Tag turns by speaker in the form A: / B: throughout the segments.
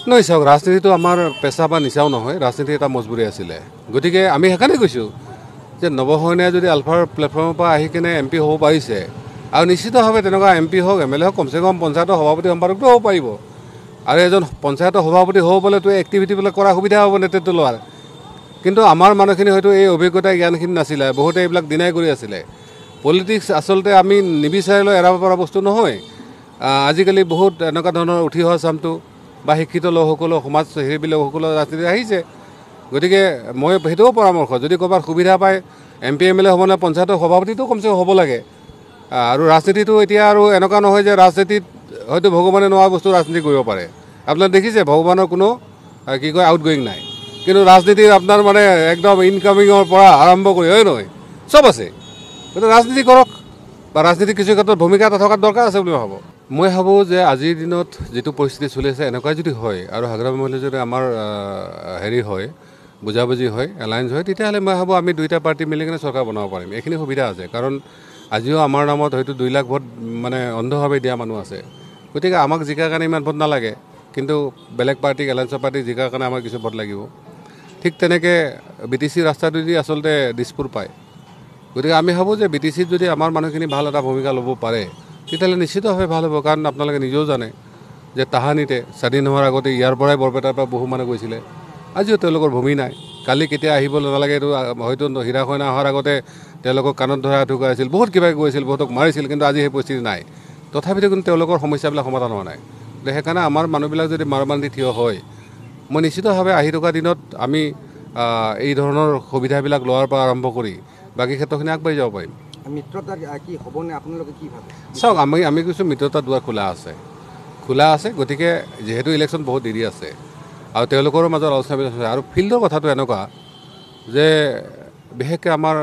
A: নহয় চাওক ৰাজনীতিটো আমাৰ পেচা বা নিচাও নহয় ৰাজনীতি এটা মজবুৰি আছিলে গতিকে আমি সেইকাৰণে কৈছোঁ যে নৱশৰণীয়া যদি আলফাৰ প্লেটফৰ্মৰ পৰা আহি কিনে MP হ'ব পাৰিছে আৰু নিশ্চিতভাৱে তেনেকুৱা MP হওক MLA হওক কমচে কম পঞ্চায়তৰ সভাপতি সম্পাদকটো হ'ব পাৰিব আৰু এজন পঞ্চায়তৰ সভাপতি হ'ব বলেতো এক্টিভিটিবিলাক কৰা সুবিধা হ'ব নেতৃত্ব লোৱাৰ কিন্তু আমাৰ মানুহখিনি হয়তো এই অভিজ্ঞতা জ্ঞানখিনি নাছিলে বহুতে এইবিলাক ডিনাই কৰি আছিলে পলিটিক্স আচলতে আমি নিবিচাৰিলেও এৰাব পৰা বস্তু নহয় আজিকালি বহুত এনেকুৱা ধৰণৰ উঠি অহা চামটো বা শিক্ষিত লোকসকলৰ সমাজ সেইবিলাকসকলৰ ৰাজনীতি আহিছে গতিকে মই সেইটোও পৰামৰ্শ যদি ক'ৰবাত সুবিধা পায় MP MLA হ'ব নে পঞ্চায়তৰ সভাপতিটো কমচে কম হ'ব লাগে আৰু ৰাজনীতিটো এতিয়া আৰু এনেকুৱা নহয় যে ৰাজনীতিত হয়তো ভগৱানে নোহোৱা বস্তু ৰাজনীতি কৰিব পাৰে আপোনালোকে দেখিছে ভগৱানৰ কোনো কি কয় আউটগয়িং নাই কিন্তু ৰাজনীতিৰ আপোনাৰ মানে একদম ইনকামিঙৰ পৰা আৰম্ভ কৰি হয় নহয় চব আছে গতিকে ৰাজনীতি কৰক বা ৰাজনীতিৰ কিছু ক্ষেত্ৰত ভূমিকা এটা থকাৰ দৰকাৰ আছে বুলি ভাবোঁ মই ভাবোঁ যে আজিৰ দিনত যিটো পৰিস্থিতি চলি আছে এনেকুৱাই যদি হয় আৰু হাগ্ৰামী মহিলা যদি আমাৰ হেৰি হয় বুজাবুজি হয় এলায়েন্স হয় তেতিয়াহ'লে মই ভাবোঁ আমি দুইটা পাৰ্টি মিলি কিনে চৰকাৰ বনাব পাৰিম এইখিনি সুবিধা আছে কাৰণ আজিও আমাৰ নামত হয়তো 2 লাখ ভোট মানে অন্ধভাৱে দিয়া মানুহ আছে গতিকে আমাক জিকাৰ কাৰণে ইমান ভোট নালাগে কিন্তু বেলেগ পাৰ্টিক এলায়েন্সৰ পাৰ্টিক জিকাৰ কাৰণে আমাৰ কিছু ভোট লাগিব ঠিক তেনেকৈ BTC ৰাস্তাটো যদি আচলতে দিছপুৰ পায় গতিকে আমি ভাবোঁ যে BTCত যদি আমাৰ মানুহখিনি ভাল এটা ভূমিকা ল'ব পাৰে তেতিয়াহ'লে নিশ্চিতভাৱে ভাল হ'ব কাৰণ আপোনালোকে নিজেও জানে যে তাহানিতে স্বাধীন হোৱাৰ আগতে ইয়াৰ পৰাই বৰপেটাৰ পৰা বহু মানুহ গৈছিলে আজিও তেওঁলোকৰ ভূমি নাই কালি কেতিয়া আহিবলৈ নালাগে এইটো হয়তো হীৰাখৈনা অহাৰ আগতে তেওঁলোকক কাণত ধৰা ঢুকাইছিল বহুত কিবা গৈছিল বহুতক মাৰিছিল কিন্তু আজি সেই পৰিস্থিতি নাই তথাপিতো কিন্তু তেওঁলোকৰ সমস্যাবিলাক সমাধান হোৱা নাই সেইকাৰণে আমাৰ মানুহবিলাক যদি মাৰবান্ধি থিয় হয় মই নিশ্চিতভাৱে আহি থকা দিনত আমি এই ধৰণৰ সুবিধাবিলাক লোৱাৰ পৰা আৰম্ভ কৰি বাকী ক্ষেত্ৰখিনি আগবাঢ়ি যাব পাৰিম
B: মিত্ৰতা কি হ'বনে আপোনালোকে কি ভাবে
A: চাওক আমি কৈছোঁ মিত্ৰতা দুৱাৰ খোলা আছে গতিকে যিহেতু ইলেকশ্যন বহুত দেৰি আছে আৰু তেওঁলোকৰ মাজত আলোচনা বিলোচনা আছে আৰু ফিল্ডৰ কথাটো এনেকুৱা যে বিশেষকৈ আমাৰ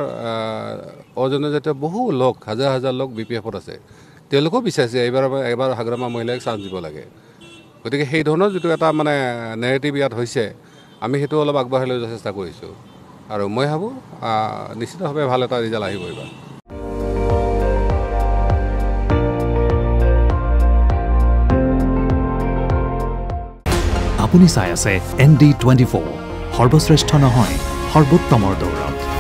A: অজনজাতীয় বহু লোক হাজাৰ লোক BPFত আছে তেওঁলোকেও বিচাৰিছে এবাৰ হাগ্ৰামা মহিলাক চান্স দিব লাগে গতিকে সেই ধৰণৰ যিটো এটা মানে নেৰেটিভ ইয়াত হৈছে আমি সেইটো অলপ আগবঢ়াই লৈ যোৱাৰ চেষ্টা কৰিছোঁ আৰু মই ভাবোঁ নিশ্চিতভাৱে ভাল এটা ৰিজাল্ট আহিব এইবাৰ
C: আপুনি চাই আছে ND24 সৰ্বশ্ৰেষ্ঠ নহয় সৰ্বোত্তমৰ দৌৰত